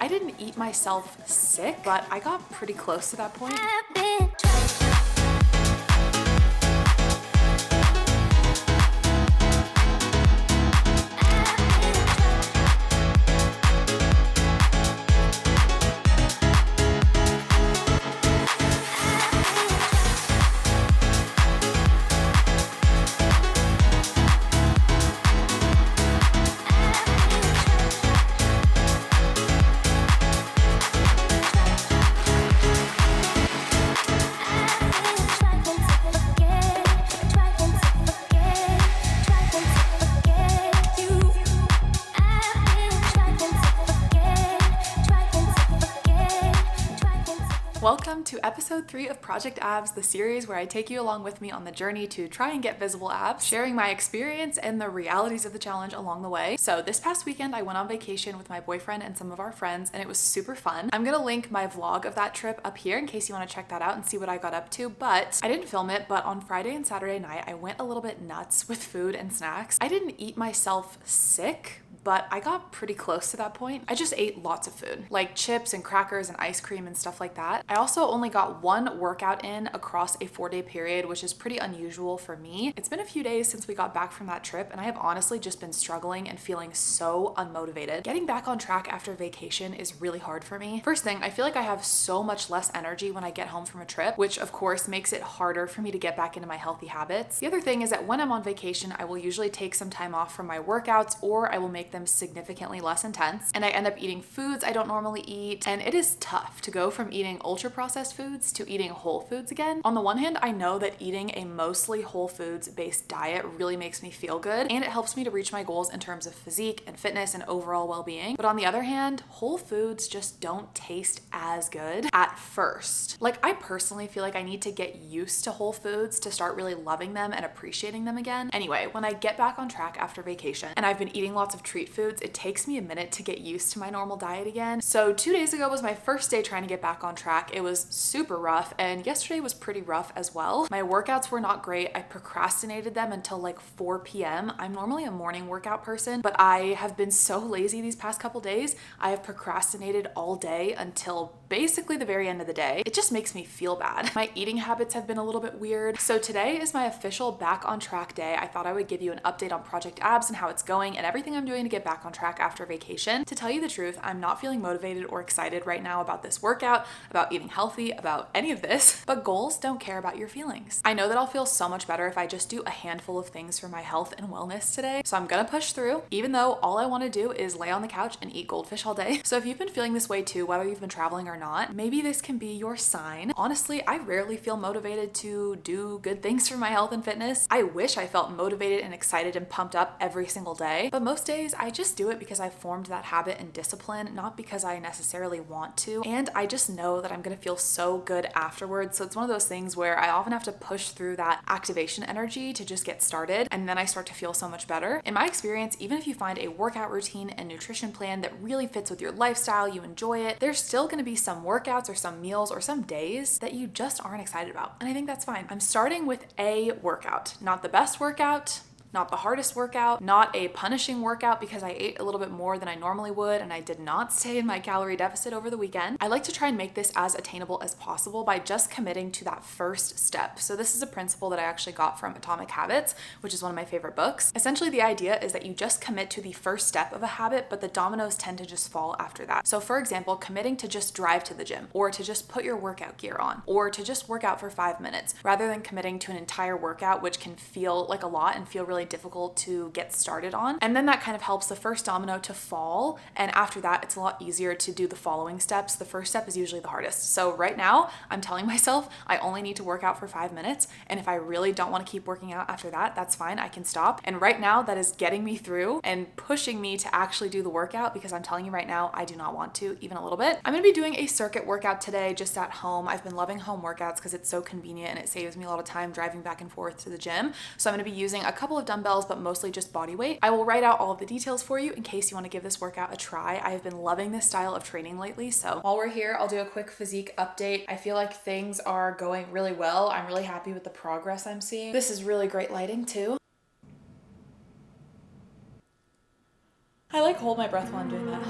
I didn't eat myself sick, but I got pretty close to that point. Welcome to episode 3 of Project Abs, the series where I take you along with me on the journey to try and get visible abs, sharing my experience and the realities of the challenge along the way. So this past weekend, I went on vacation with my boyfriend and some of our friends, and it was super fun. I'm gonna link my vlog of that trip up here in case you wanna check that out and see what I got up to, but I didn't film it, but on Friday and Saturday night, I went a little bit nuts with food and snacks. I didn't eat myself sick, but I got pretty close to that point. I just ate lots of food, like chips and crackers and ice cream and stuff like that. I also only got one workout in across a 4-day period, which is pretty unusual for me. It's been a few days since we got back from that trip, and I have honestly just been struggling and feeling so unmotivated. Getting back on track after vacation is really hard for me. First thing, I feel like I have so much less energy when I get home from a trip, which of course makes it harder for me to get back into my healthy habits. The other thing is that when I'm on vacation, I will usually take some time off from my workouts, or I will make them significantly less intense, and I end up eating foods I don't normally eat, and it is tough to go from eating ultra processed foods to eating whole foods again. On the one hand, I know that eating a mostly whole foods based diet really makes me feel good, and it helps me to reach my goals in terms of physique and fitness and overall well-being. But on the other hand, whole foods just don't taste as good at first. Like, I personally feel like I need to get used to whole foods to start really loving them and appreciating them again. Anyway, when I get back on track after vacation and I've been eating lots of treat foods, it takes me a minute to get used to my normal diet again. So 2 days ago was my first day trying to get back on track. It was super rough, and yesterday was pretty rough as well. My workouts were not great. I procrastinated them until like 4 p.m. I'm normally a morning workout person, but I have been so lazy these past couple days. I have procrastinated all day until basically the very end of the day. It just makes me feel bad. My eating habits have been a little bit weird. So today is my official back on track day. I thought I would give you an update on Project Abs and how it's going and everything I'm doing to get back on track after vacation. To tell you the truth, I'm not feeling motivated or excited right now about this workout, about eating healthy, about any of this, but goals don't care about your feelings. I know that I'll feel so much better if I just do a handful of things for my health and wellness today. So I'm gonna push through, even though all I wanna do is lay on the couch and eat goldfish all day. So if you've been feeling this way too, whether you've been traveling or not, maybe this can be your sign. Honestly, I rarely feel motivated to do good things for my health and fitness. I wish I felt motivated and excited and pumped up every single day, but most days I just do it because I've formed that habit and discipline, not because I necessarily want to. And I just know that I'm gonna feel so good afterwards. So it's one of those things where I often have to push through that activation energy to just get started, and then I start to feel so much better. In my experience, even if you find a workout routine and nutrition plan that really fits with your lifestyle, you enjoy it, there's still gonna be some workouts or some meals or some days that you just aren't excited about. And I think that's fine. I'm starting with a workout, not the best workout, not the hardest workout, not a punishing workout because I ate a little bit more than I normally would and I did not stay in my calorie deficit over the weekend. I like to try and make this as attainable as possible by just committing to that first step. So this is a principle that I actually got from Atomic Habits, which is one of my favorite books. Essentially, the idea is that you just commit to the first step of a habit, but the dominoes tend to just fall after that. So for example, committing to just drive to the gym, or to just put your workout gear on, or to just work out for 5 minutes, rather than committing to an entire workout, which can feel like a lot and feel really difficult to get started on. And then that kind of helps the first domino to fall. And after that, it's a lot easier to do the following steps. The first step is usually the hardest. So right now, I'm telling myself I only need to work out for 5 minutes. And if I really don't want to keep working out after that, that's fine. I can stop. And right now, that is getting me through and pushing me to actually do the workout, because I'm telling you right now, I do not want to even a little bit. I'm going to be doing a circuit workout today just at home. I've been loving home workouts because it's so convenient and it saves me a lot of time driving back and forth to the gym. So I'm going to be using a couple of dumbbells, but mostly just body weight. I will write out all of the details for you in case you want to give this workout a try. I have been loving this style of training lately. So while we're here, I'll do a quick physique update. I feel like things are going really well. I'm really happy with the progress I'm seeing. This is really great lighting too. I like hold my breath while I'm doing that.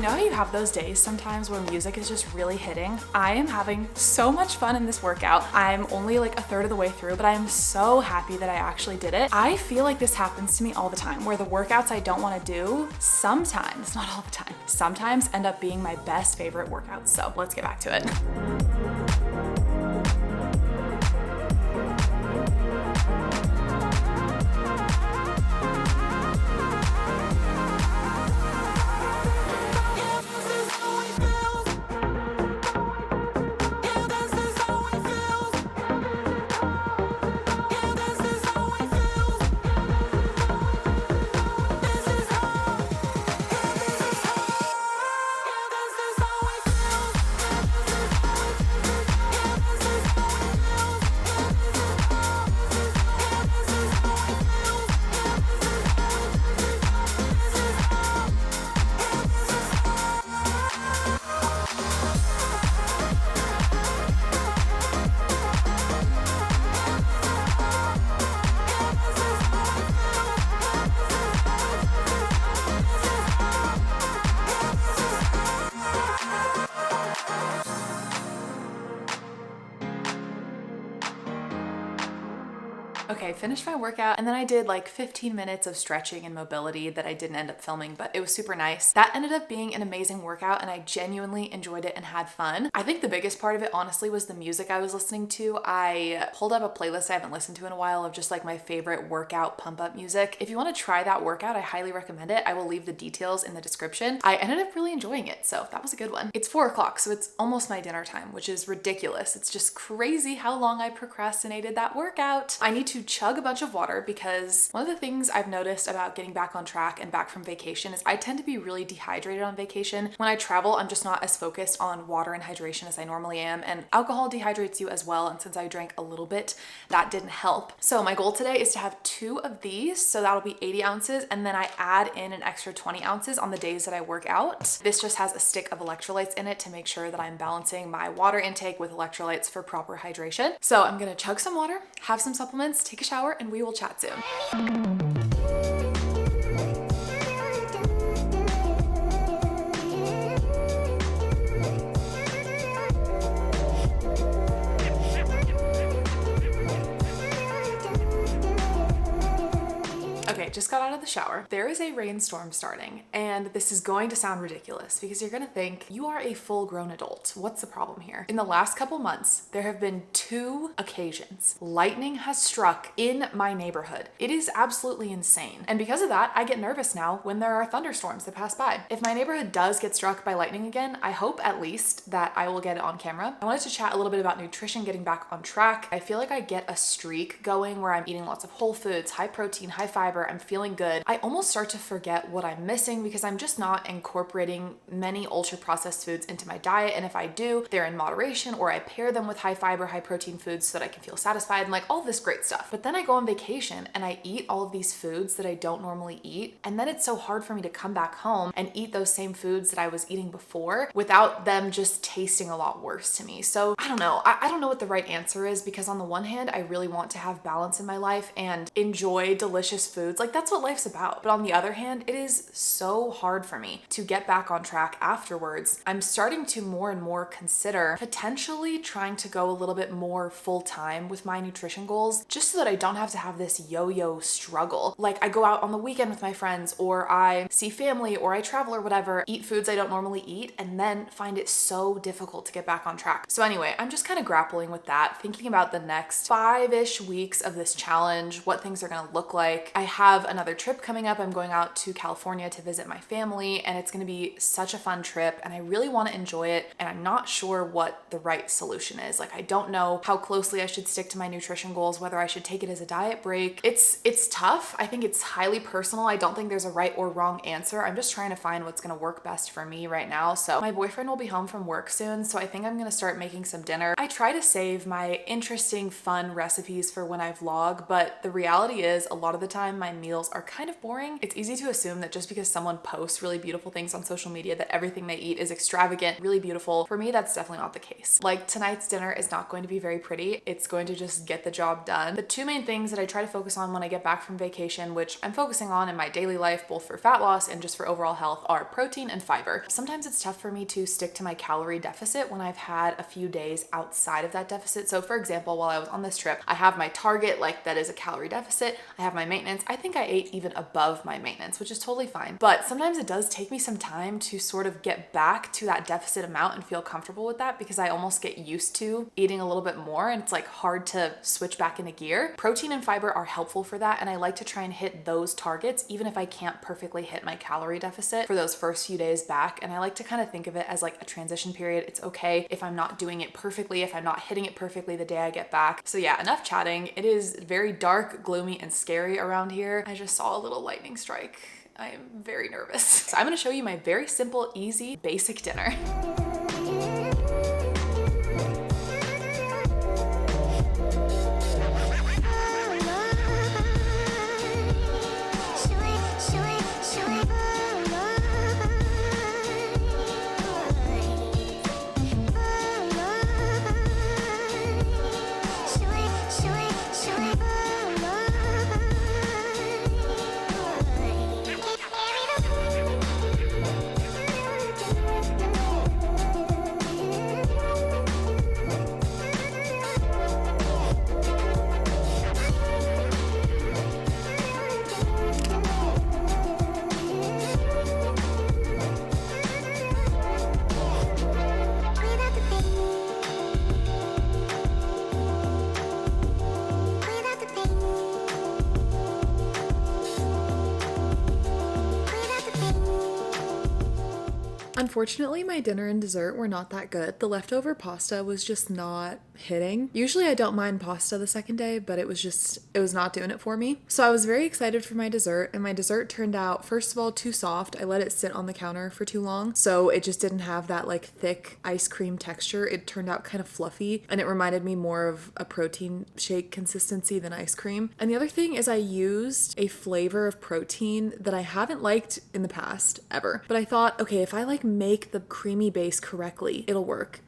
know how you have those days sometimes where music is just really hitting? I am having so much fun in this workout. I'm only like a third of the way through, but I am so happy that I actually did it. I feel like this happens to me all the time, where the workouts I don't want to do sometimes, not all the time, sometimes end up being my best favorite workouts. So let's get back to it. Okay, finished my workout, and then I did like 15 minutes of stretching and mobility that I didn't end up filming, but it was super nice. That ended up being an amazing workout, and I genuinely enjoyed it and had fun. I think the biggest part of it, honestly, was the music I was listening to. I pulled up a playlist I haven't listened to in a while of just like my favorite workout pump-up music. If you want to try that workout, I highly recommend it. I will leave the details in the description. I ended up really enjoying it, so that was a good one. It's 4 o'clock, so it's almost my dinner time, which is ridiculous. It's just crazy how long I procrastinated that workout. I need to chug a bunch of water because one of the things I've noticed about getting back on track and back from vacation is I tend to be really dehydrated on vacation. When I travel, I'm just not as focused on water and hydration as I normally am, and alcohol dehydrates you as well, and since I drank a little bit, that didn't help. So my goal today is to have 2 of these, so that'll be 80 ounces, and then I add in an extra 20 ounces on the days that I work out. This just has a stick of electrolytes in it to make sure that I'm balancing my water intake with electrolytes for proper hydration. So I'm gonna chug some water, have some supplements, take a shower, and we will chat soon. Okay, just got out of the shower. There is a rainstorm starting, and this is going to sound ridiculous because you're gonna think, you are a full-grown adult. What's the problem here? In the last couple months, there have been 2 occasions lightning has struck in my neighborhood. It is absolutely insane. And because of that, I get nervous now when there are thunderstorms that pass by. If my neighborhood does get struck by lightning again, I hope at least that I will get it on camera. I wanted to chat a little bit about nutrition, getting back on track. I feel like I get a streak going where I'm eating lots of whole foods, high protein, high fiber. I'm feeling good. I almost start to forget what I'm missing because I'm just not incorporating many ultra processed foods into my diet. And if I do, they're in moderation, or I pair them with high fiber, high protein foods so that I can feel satisfied and like all this great stuff. But then I go on vacation and I eat all of these foods that I don't normally eat. And then it's so hard for me to come back home and eat those same foods that I was eating before without them just tasting a lot worse to me. So I don't know. I don't know what the right answer is, because on the one hand, I really want to have balance in my life and enjoy delicious foods. Like, that's what life's about. But on the other hand, it is so hard for me to get back on track afterwards. I'm starting to more and more consider potentially trying to go a little bit more full-time with my nutrition goals, just so that I don't have to have this yo-yo struggle. Like, I go out on the weekend with my friends, or I see family, or I travel or whatever, eat foods I don't normally eat, and then find it so difficult to get back on track. So anyway, I'm just kind of grappling with that, thinking about the next 5-ish weeks of this challenge, what things are gonna look like. I have another trip coming up. I'm going out to California to visit my family, and it's gonna be such a fun trip, and I really wanna enjoy it, and I'm not sure what the right solution is. Like, I don't know how closely I should stick to my nutrition goals, whether I should take it as a diet break. It's tough. I think it's highly personal. I don't think there's a right or wrong answer. I'm just trying to find what's gonna work best for me right now. So my boyfriend will be home from work soon, so I think I'm gonna start making some dinner. I try to save my interesting, fun recipes for when I vlog, but the reality is a lot of the time my meals are kind of boring. It's easy to assume that just because someone posts really beautiful things on social media that everything they eat is extravagant, really beautiful. For me, that's definitely not the case. Like tonight's dinner is not going to be very pretty. It's going to just get the job done. The two main things that I try to focus on when I get back from vacation, which I'm focusing on in my daily life, both for fat loss and just for overall health, are protein and fiber. Sometimes it's tough for me to stick to my calorie deficit when I've had a few days outside of that deficit. So for example, while I was on this trip, I have my target, like that is a calorie deficit. I have my maintenance. I think I ate even above my maintenance, which is totally fine. But sometimes it does take me some time to sort of get back to that deficit amount and feel comfortable with that, because I almost get used to eating a little bit more and it's like hard to switch back into gear. Protein and fiber are helpful for that, and I like to try and hit those targets even if I can't perfectly hit my calorie deficit for those first few days back. And I like to kind of think of it as like a transition period. It's okay if I'm not doing it perfectly, if I'm not hitting it perfectly the day I get back. So yeah, enough chatting. It is very dark, gloomy, and scary around here. I just saw a little lightning strike. I am very nervous. So I'm gonna show you my very simple, easy, basic dinner. Unfortunately, my dinner and dessert were not that good. The leftover pasta was just not hitting. Usually I don't mind pasta the second day, but it was not doing it for me. So I was very excited for my dessert, and my dessert turned out, first of all, too soft. I let it sit on the counter for too long, so it just didn't have that like thick ice cream texture. It turned out kind of fluffy, and it reminded me more of a protein shake consistency than ice cream. And the other thing is I used a flavor of protein that I haven't liked in the past ever, but I thought, okay, if I like make the creamy base correctly, it'll work.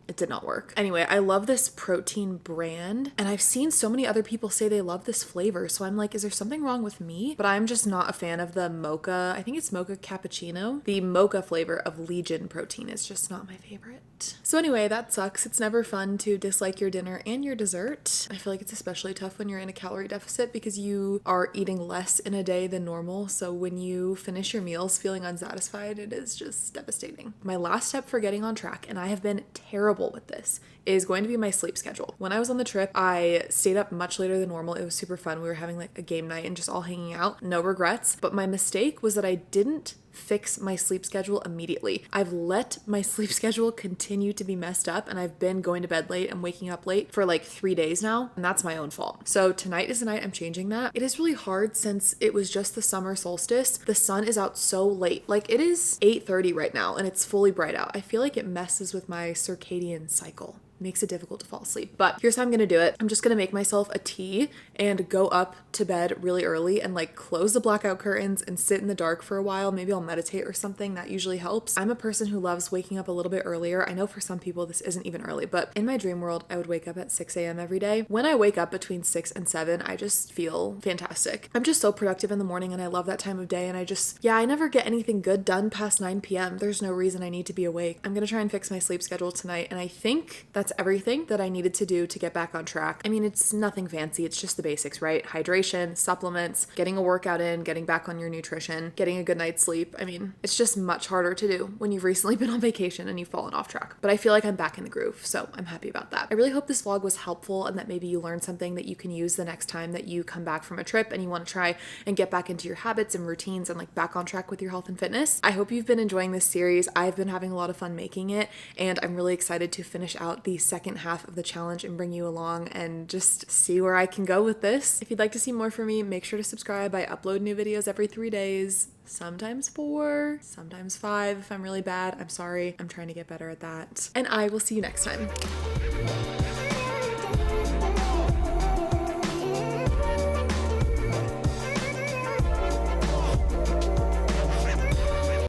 It did not work. Anyway, I love this protein brand, and I've seen so many other people say they love this flavor, so I'm like, is there something wrong with me? But I'm just not a fan of the mocha, I think it's mocha cappuccino. The mocha flavor of Legion protein is just not my favorite. So anyway, that sucks. It's never fun to dislike your dinner and your dessert. I feel like it's especially tough when you're in a calorie deficit because you are eating less in a day than normal. So when you finish your meals feeling unsatisfied, it is just devastating. My last step for getting on track, and I have been terrible with this, is going to be my sleep schedule. When I was on the trip, I stayed up much later than normal. It was super fun. We were having like a game night and just all hanging out. No regrets. But my mistake was that I didn't fix my sleep schedule immediately. I've let my sleep schedule continue to be messed up, and I've been going to bed late and waking up late for like 3 days now, and that's my own fault. So tonight is the night I'm changing that. It is really hard since it was just the summer solstice. The sun is out so late. Like it is 8:30 right now and it's fully bright out. I feel like it messes with my circadian cycle. Makes it difficult to fall asleep. But here's how I'm gonna do it. I'm just gonna make myself a tea and go up to bed really early and like close the blackout curtains and sit in the dark for a while. Maybe I'll meditate or something. That usually helps. I'm a person who loves waking up a little bit earlier. I know for some people this isn't even early, but in my dream world, I would wake up at 6 a.m. every day. When I wake up between 6 and 7, I just feel fantastic. I'm just so productive in the morning and I love that time of day, and I never get anything good done past 9 p.m. There's no reason I need to be awake. I'm gonna try and fix my sleep schedule tonight, and I think that's everything that I needed to do to get back on track. I mean, it's nothing fancy. It's just the basics, right? Hydration, supplements, getting a workout in, getting back on your nutrition, getting a good night's sleep. I mean, it's just much harder to do when you've recently been on vacation and you've fallen off track. But I feel like I'm back in the groove, so I'm happy about that. I really hope this vlog was helpful and that maybe you learned something that you can use the next time that you come back from a trip and you want to try and get back into your habits and routines and like back on track with your health and fitness. I hope you've been enjoying this series. I've been having a lot of fun making it, and I'm really excited to finish out the second half of the challenge and bring you along and just see where I can go with this. If you'd like to see more from me, make sure to subscribe. I upload new videos every 3 days, sometimes 4, sometimes 5. If I'm really bad, I'm sorry. I'm trying to get better at that. And I will see you next time.